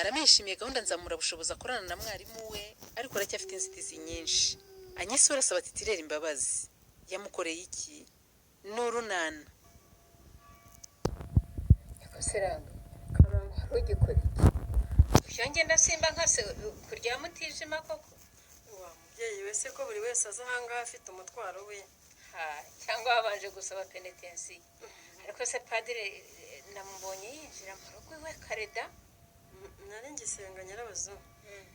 naramwishimiye gahunda nzamura bushobozi akorana na mwarimu we ariko aracyafite inzitizi nyinshi. Anyesura asaba titirera imbabazi. Yamukoreye iki? N'urunana. Yakoseranga karanga rugikora iki? Ushange ndasimba nkase kurya mutijima koko. Wa mubyeyi wese ko buri wese azahangaha afite umutwaro we. Cyangwa babanje gusaba penitensi. Ariko se padire namubonye yinjira mu rugo iwe kareda. Nari ngisenga Nyirabazo.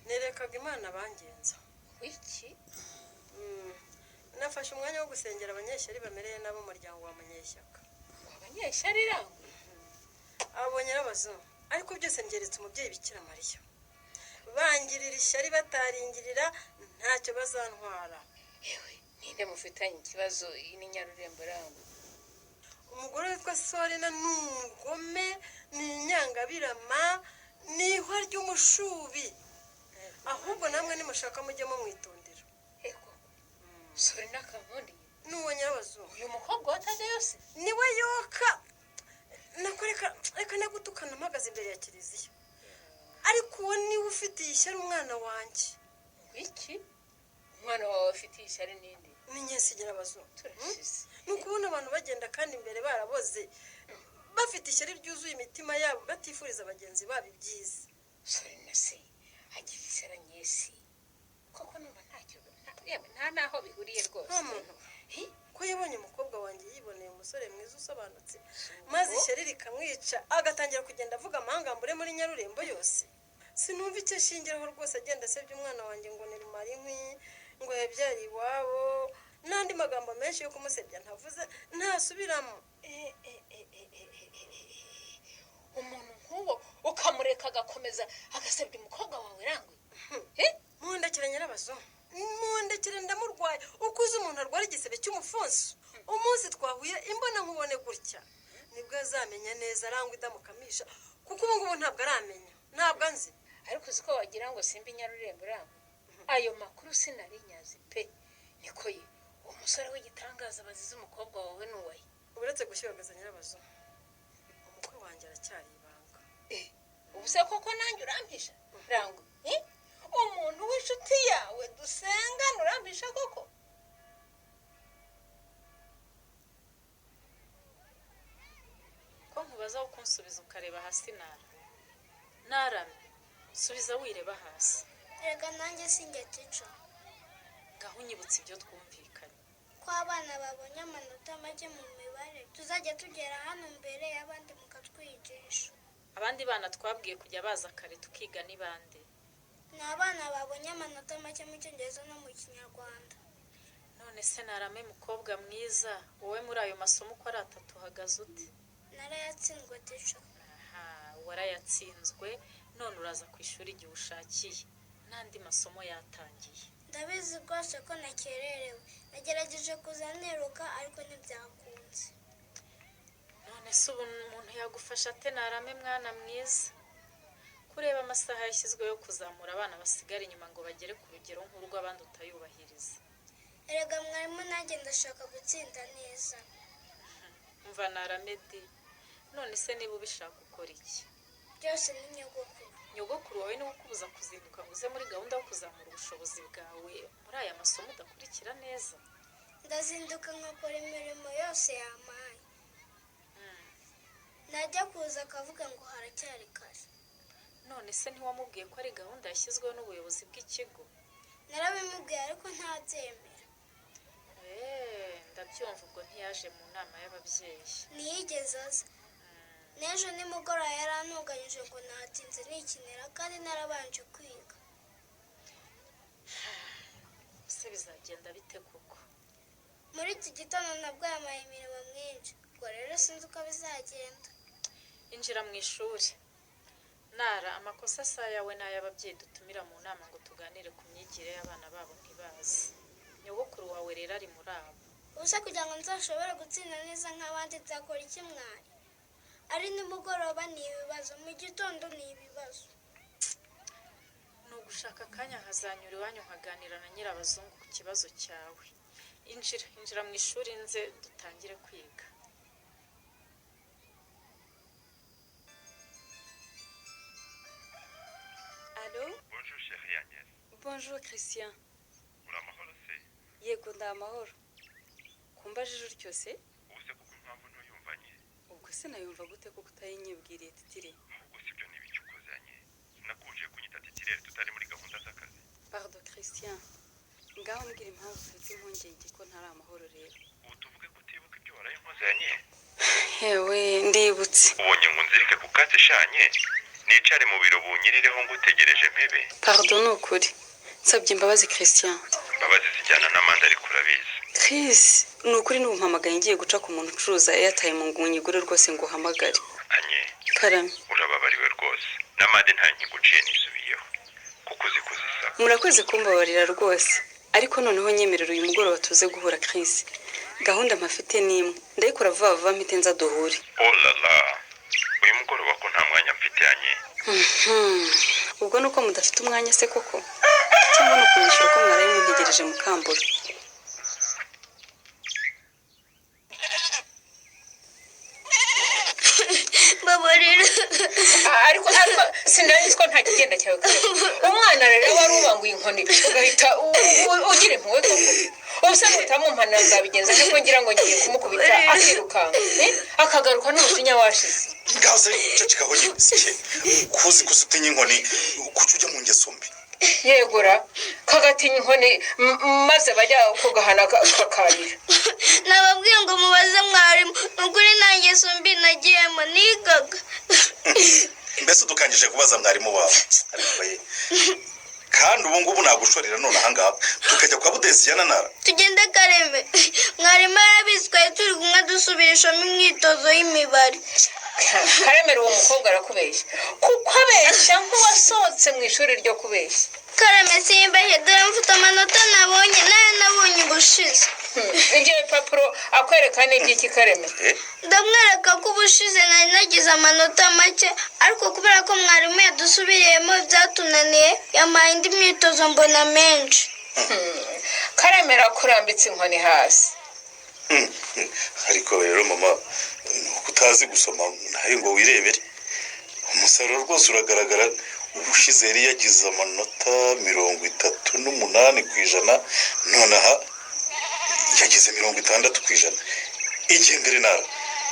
Nerekaga Imana bangenza. Wiki? Nafashe umwanya wo gusengera abanyeshyari bamereye nabo umuryango wa Munyeshyaka. Abanyeshyari rangu? Abo Nyirabazo, ariko byose ngeretse umubyeyi Bikira Mariya. Bangirira ishyari bataringirira ntacyo bazantwara. Ewe, ninde mufitanye ikibazo ni Nyarurembo rangu? Umugore witwa Sorina n'umugome n'inyangabirama n'ihwa ry'umushubi. Ahubwo namwe nimushaka mujyemo mwitondera. Ego. Sorina kavundi. N'uwo Nyirabazo. Uyu mukobwa wataje yose niwe yoka. Reka nagutukana mpagaze imbere ya kiliziya. Ariko uwo niwe ufitiye ishyari umwana wanjye. Wiki? Umwana wawe ufitiye ishyari ninde? Ni Nyesi Nyirabazo. Turashize. Nukubona abantu bagenda kandi imbere baraboze. Bafite ishyari ryuzuye imitima yabo batifuriza abagenzi babo ibyiza. Sorina se agira ishyari Nyesi. Koko numva ntacyo nta naho bihuriye rwose. Nta muntu. Ko yabonye umukobwa wanjye yiboneye umusore mwiza usobanutse maze ishyari rikamwica agatangira kugenda avuga amahangambure muri Nyarurembo yose. Sinumva icyo shingiraho rwose agenda asebya umwana wanjye ngo ni rumara inkwi ngo yabyari iwabo n'andi magambo menshi yo kumusebya ntavuze ntasubiramo. Umuntu nk'uwo ukamureka agakomeza agasebya umukobwa wawe rangwe? Mundekere Nyirabazo, mundekere ndamurwaye. Ukuze umuntu arwara igisebe cy'umufonso umunsi twahuye imbona nkubone gutya nibwo azamenya neza arangwa idamukamisha, kuko ubu ngubu ntabwo aramenya, ntabwo anzi. Ariko uziko wagira ngo simba Nyarurembo rangwe? Ayo makuru sinari nyazi pe. Niko ye uwo musore w'igitangaza bazize umukobwa wawe n'uwaye. Uretse gushyogeza Nyirabazo, umukwe wanjye aracyari ibanga. Ubu se koko nanjye urampisha rangwe? Umuntu w'inshuti yawe dusengana urampisha koko? Ko nkubaza uko nsubiza ukareba hasi narame. Subiza wireba hasi. Erega nanjye sinjye tica. Gaho unyibutse ibyo twumvikanye. Ko abana babonye amanota make mu mibare tuzajya tugera hano mbere y'abandi mukatwigisha. Abandi bana twabwiye kujya baza kare tukiga ni bande? Ni abana babonye amanota make mu Cyongereza no mu Kinyarwanda. None se narame mukobwa mwiza, wowe muri ayo masomo uko ari 3 uhagaze ute? Narayatsinzwe tica. Warayatsinzwe none uraza ku ishuri igihe ushakiye n'andi masomo yatangiye. Ndabizi rwose ko nakererewe. Nagerageje kuza niruka ariko ntibyakunze. None se ubu umuntu yagufasha ate narame mwana mwiza? Kureba amasaha yashyizweho yo kuzamura abana basigara inyuma ngo bagere ku rugero nk'urw'abandi utayubahiriza. Erega mwarimu nanjye ndashaka gutsinda neza. Umva narame di, none se niba ubishaka ukora iki? Byose ni nyogokuru. Nyogokuru wawe niwe ukubuza kuzinduka ngo uze muri gahunda yo kuzamura ubushobozi bwawe muri aya masomo udakurikira neza? Ndazinduka nkakora imirimo yose yampaye. Najya kuza akavuga ngo haracyari kare. None se ntiwamubwiye ko ari gahunda yashyizweho n'ubuyobozi bw'ikigo? Narabimubwiye ariko ntabyemera. Ndabyumva ubwo ntiyaje mu nama y'ababyeyi. Ntiyigeze aza. N'ejo nimugoroba yarantunganyije ngo natinze nikinira kandi narabanje kwiga. Se bizagenda bite koko? Muri iki gitondo nabwo yamaye imirimo myinshi. Ubwo rero sinzi uko bizagenda. Injira mu ishuri. Nara, amakosa asa yawe n'ay'ababyeyi dutumira mu nama ngo tuganire ku myigire y'abana babo ntibazi. Nyogokuru wawe rero ari muri abo. Ubuse kugira ngo nzashobore gutsinda neza nk'abandi nzakora iki mwari? Ari nimugoroba ni ibibazo, mu gitondo ni ibibazo. Nugushaka akanya hazanyura iwanyu nkaganira na Nyirabazungu ku kibazo cyawe. Injira mu ishuri nze dutangire kwiga. Bonjour Christian. Uramahoro se? Yego ndamahoro. Kumbajije utyo se? Ubuse kuko impamvu ntuyumvanye. Ubwo se nayumva gute ko kutayinyibwiriye titire? Ahubwo sibyo n'ibiki ukozanye. Nakuje kunyita titirere tutari muri gahunda z'akazi. Pardon Christian. Ngaho mbwira impamvu ufite impungenge ko ntari amahoro rero. Ubu tuvuge ko utibuka ibyo warayinkozanye. Yewe ndibutse. Ubonye ngo nzirike ku katsi shanye. Nicare mu biro bunyirireho ngutegereje mpebe. Pardon nukuri. Nsabye imbabazi Christian. Imbabazi zijyana n'amande ariko urabizi. Chris, nukuri numpamagaye ngiye guca ku muntu ucuruza airtime ngo unyigure rwose ngo uhamagare. Anye. Karame. Urababariwe rwose. N'amande nta nkiguciye nisubiyeho. Kuko uzi kuzisa. Murakoze kumbabarira rwose. Ariko noneho nyemerera uyu mugoroba tuze guhura Chris. Gahunda mpafite nimwe. Ndayikora vuba vuba mpite nza duhure. Oh la la. Uyu mugoroba ko nta mwanya mfite anye. Ubwo nuko mudafite umwanya se koko? Cyangwa no kunyishura ko mwaraye muntegereje mukambura. Babarira. ariko sinari ko nta kigenda cyawe kare umwana rero wari ubanguye inkoni ugahita ugira impuhwe koko ubuse utamumpana nzabigenza ariko ngira ngo ngiye kumukubita akirukanga akagaruka n'umujinya washize ngaho se cecekaho nyine sike kuzi kusutinya inkoni kuki ujya mu ngeso mbi yegura kagatinya inkoni maze bajya kugahana kakarira Nababwiye ngo mubaze mwarimu nukuri nanjye sumbi nagiyemo nigaga. mbese dukangije kubaza mwarimu wawe ariko ye kandi ubu ngubu nagushorera none ahangaha tukajya kwa Budesiyana nara Tugende Kareme. Mwarimu yarabizi twari turi kumwe dusubirishamo imyitozo y'imibare. karemera uwo mukobwa arakubeshya kuko abeshya nk'uwasohotse mu ishuri ryo kubeshya Kareme simbeshye dore mfite amanota nabonye nayo nabonye ubushize. ibyo bipapuro akwereka n'iby'iki kareme Ndamwereka ko ubushize nari nagize amanota make ariko kubera ko mwarimu yadusubiriyemo byatunaniye yampaye indi myitozo mbona menshi. karemera kurambitse inkoni hasi ariko rero mama utazi gusoma nayo ngo wirebere umusaruro rwose uragaragara ubushize yari yagize amanota 38% none aha yagize 60% igendere nara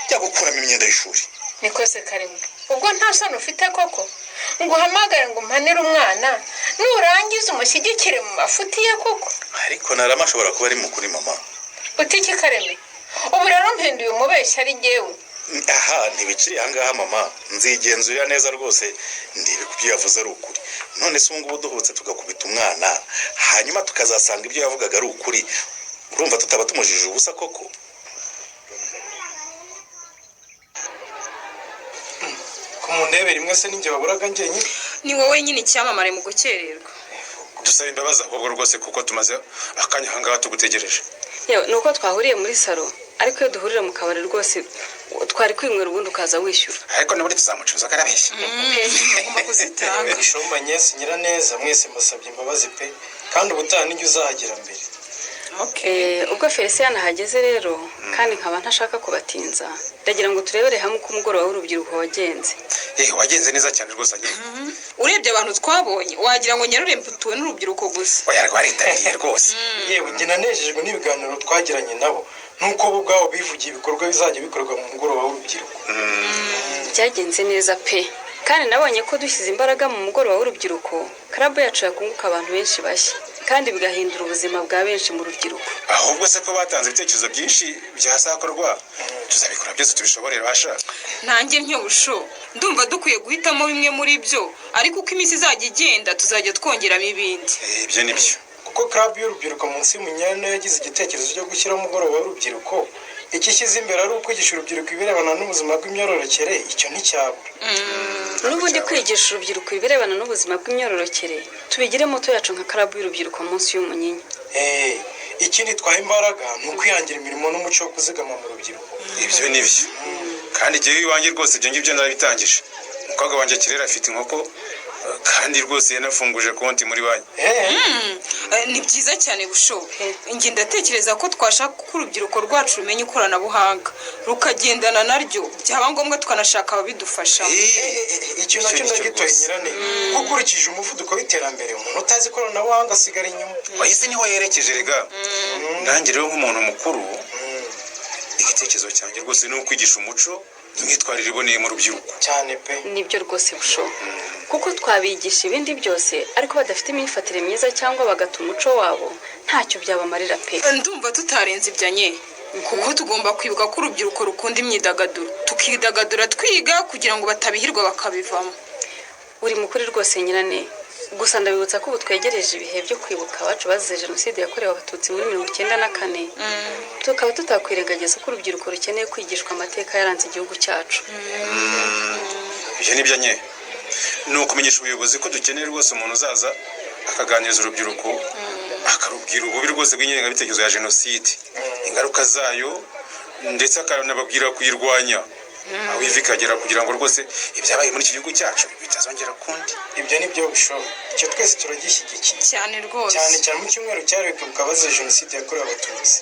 jya gukuramo imyenda y'ishuri niko se kareme ubwo nta sano ufite koko ngo uhamagare ngo umpanire umwana nurangiza umushyigikire mu mafuti ye koko ariko narama ashobora kuba ari mukuri mama utiki kareme ubu rero mpinduye umubeshyi ari njyewe aha ntibikiri ahangaha mama nzigenzurira neza rwose ndibe ku byo yavuze ari ukuri none se ubungubu duhutse tugakubita umwana hanyuma tukazasanga ibyo yavugaga ari ukuri urumva tutaba tumujije ubusa koko kumundebera imwe se ninjye baburaga njyenyine ni wowe nyine icyamamare mu gukererwa. dusaba imbabazi ahubwo rwose kuko tumaze akanya ahangaha tugutegereje Yewe nuko twahuriye muri salo ariko iyo duhurira mu kabari rwose twari kwinywera ubundi ukaza wishyura. ariko naburi tuzamucuza akarabeshya Ugomba kuzitanga. ishomba nyesi nyiraneza mwese mbasabye imbabazi pe kandi ubutaha nijye uzahagera mbere Ubwo Felicien ahageze rero kandi nkaba ntashaka kubatinza ndagira ngo turebere hamwe uko umugoroba w'urubyiruko wagenze. wagenze neza cyane rwose nyine Urebye abantu twabonye wagira ngo Nyarurembo tuwe n'urubyiruko gusa. oya rwaritabiriye rwose yewe njye nanejejwe n'ibiganiro twagiranye nabo nuko bo ubwabo bivugiye ibikorwa bizajya bikorwa mu mugoroba w'urubyiruko Byagenze neza pe kandi nabonye ko dushyize imbaraga mu mugoroba w'urubyiruko club yacu yakunguka abantu benshi bashya kandi bigahindura ubuzima bwa benshi mu rubyiruko. ahubwo se ko batanze ibitekerezo byinshi byazakorwa tuzabikora byose tubishoborera bashaka Nanjye ntyobusho ndumva dukwiye guhitamo bimwe muri byo ariko uko iminsi izajya igenda tuzajya twongeramo ibindi. ibyo ni byo kuko club y'urubyiruko munsi y'umunyana yagize igitekerezo cyo gushyiraho umugoroba w'urubyiruko ikishyize imbere ari ukwigisha urubyiruko ibirebana n'ubuzima bw'imyororokere icyo nticyabura N'ubundi kwigisha urubyiruko ibirebana n'ubuzima bw'imyororokere tubigire moto yacu nka club y'urubyiruko munsi y'umunyinya. ikindi twaha imbaraga ni ukwihangira imirimo n'umuco wo kuzigama mu rubyiruko ibyo ni byo kandi igihe iwanjye rwose ibyo ngibyo narabitangije umukobwa wanjye kirera afite inkoko kandi rwose yanafunguje konti muri banki ni byiza cyane busho njye ndatekereza ko twashaka ko urubyiruko rwacu rumenya ikoranabuhanga rukagendana naryo byaba ngombwa tukanashaka ababidufasha icyo nacyo ndagitoye nyirane ukurikije umuvuduko w'iterambere umuntu utazi ikoranabuhanga asigara inyuma wahise niho yerekeje rega nanjye rero nk'umuntu mukuru igitekerezo cyanjye rwose ni ukwigisha umuco imyitwarire iboneye mu rubyiruko cyane pe nibyo rwose busho kuko twabigisha ibindi byose ariko badafite imyifatire myiza cyangwa bagata umuco wabo ntacyo byabamarira pe ndumva tutarenze ibyanye kuko tugomba kwibuka ko urubyiruko rukunda imyidagaduro tukidagadura twiga kugira ngo batabihirwa bakabivamo uri mukuri rwose nyirane gusa ndabibutsa ko ubu twegereje ibihe byo kwibuka abacu bazize jenoside yakorewe abatutsi muri 1994 tukaba tutakwirengagiza ko urubyiruko rukeneye kwigishwa amateka yaranze igihugu cyacu ibyo nibyo nye ni ukumenyesha ubuyobozi ko dukeneye rwose umuntu uzaza akaganiriza urubyiruko akarubwira ububi rwose bw'ingengabitekerezo ya jenoside ingaruka zayo ndetse akanababwira kuyirwanya aho ivi ikagera kugira ngo rwose ibyabaye muri iki gihugu cyacu bitazongera kundi ibyo ni byo bishoboka icyo twese turagishyigikiye cyane rwose cyane mu cyumweru cyariwe kwibuka abazize jenoside yakorewe abatutsi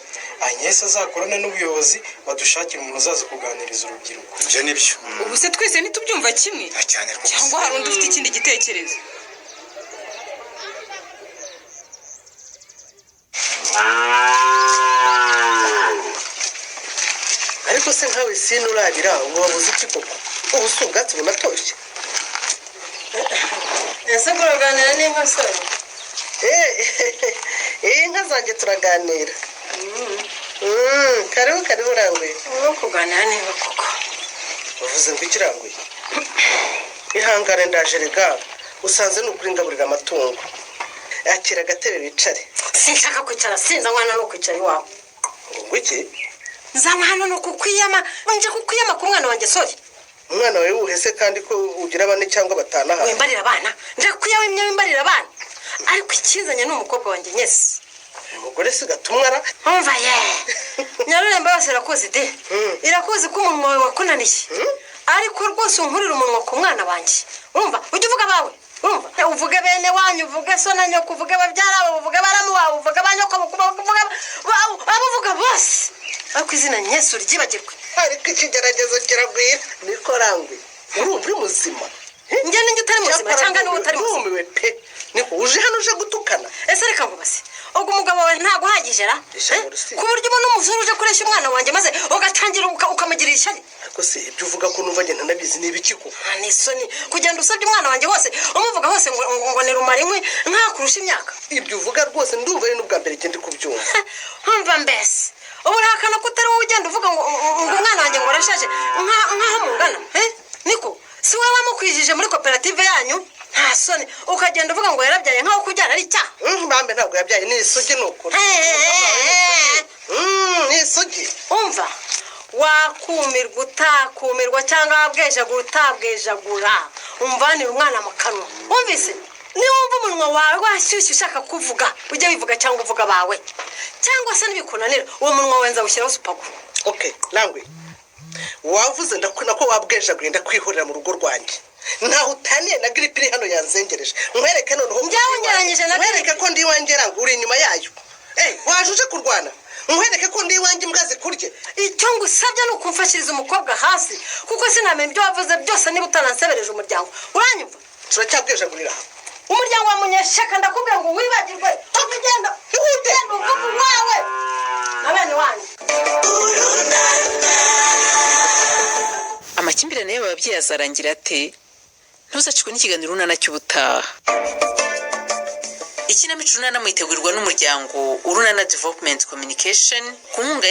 Agnes azakorane n'ubuyobozi badushakira umuntu uzaza kuganiriza urubyiruko ibyo ni byo ubu se twese ntitubyumva kimwe cyane rwose cyangwa hari undi ufite ikindi gitekerezo ariko se nkawe sinurabira ubu wabuze iki koko ubu si ubwatsi bunatoshye ese kuraganira n'inka se inka zanjye turaganira karibu uranguye no kuganira n'inka koko uvuze ngo ikiranguye ihangane ndaje rega usanze ni ukuri ngaburira amatungo yakira agatebe wicare sinshaka kwicara sinzanywa no kwicara iwawe ngo iki nzanywa hano no kukwiyama nje kukwiyama ku mwana wanjye sori umwana wawe wuhese kandi ko ugira bane cyangwa batanu aha wimbarira abana nje kukwiyama imwe wimbarira abana ariko ikinzanye ni umukobwa wanjye nyese umugore si gatumwara umva ye nyaruremba yose irakoze de irakoze ko umunwa wawe wakunaniye ariko rwose unkurira umunwa ku mwana wanjye urumva ujye uvuga abawe urumva uvuge bene wanyu uvuge so na nyoko uvuge babyara abo uvuge baramu wawe uvuge abanyoko abuvuga bose ariko izina nyesu ryibagirwe ariko ikigeragezo kiragwira niko rangwe urumva uri muzima njye ninjye utari muzima cyangwa niwe utari muzima numiwe pe niko uje hano uje gutukana ese reka ngo base ubwo umugabo wawe ntabwo uhagije ra ku buryo ubona umuzuru uje kureshya umwana wanjye maze ugatangira ukamugirira ishyari ariko se ibyo uvuga ko numva ngenda nabizi ni ibiki ko ni isoni kugenda usabye umwana wanjye hose umuvuga hose ngo ni rumara inkwi nkakurusha imyaka ibyo uvuga rwose ndumva ari n'ubwa mbere ngende kubyumva nkumva mbese ubu urahakana ko utari wowe ugenda uvuga ngo umwana wanjye ngo arashaje nk'aho mungana niko si wowe wamukwijije muri koperative yanyu nta soni ukagenda uvuga ngo yarabyaye nk'aho kubyara ari icyaha mbambe ntabwo yabyaye ni isugi ni ukuri ni isugi umva wakumirwa utakumirwa cyangwa wabwejagura utabwejagura umvanire umwana mu kanwa wumvise niwumva umunwa wawe washyushye ushaka kuvuga ujye wivuga cyangwa uvuga abawe cyangwa se nibikunanira uwo munwa wawe nzawushyiraho supaguru okay langwe wavuze ndakuna ko wabwejaguye ndakwihorera mu rugo rwanjye ntaho utaniye na gripe iri hano yanzengereje nkwereke noneho njyawongeranyije na nkwereke ko ndi iwanjye ranga uri inyuma yayo waje uje kurwana nkwereke ko ndi iwanjye imbwa zikurye icyo ngusabye ni ukumfashiriza umukobwa hasi kuko sinamenya ibyo wavuze byose niba utanansebereje umuryango uranyumva turacyabwejagurira umuryango wa munyeshyaka ndakubwira ngo wibagirwe ukagenda ugenda uvuga uwawe na bene wanyu amakimbirane y'aba babyeyi azarangira ate ntuzacikwe n'ikiganiro urunana cy'ubutaha ikinamico urunana mwitegurirwa n'umuryango urunana development communication ku nkunga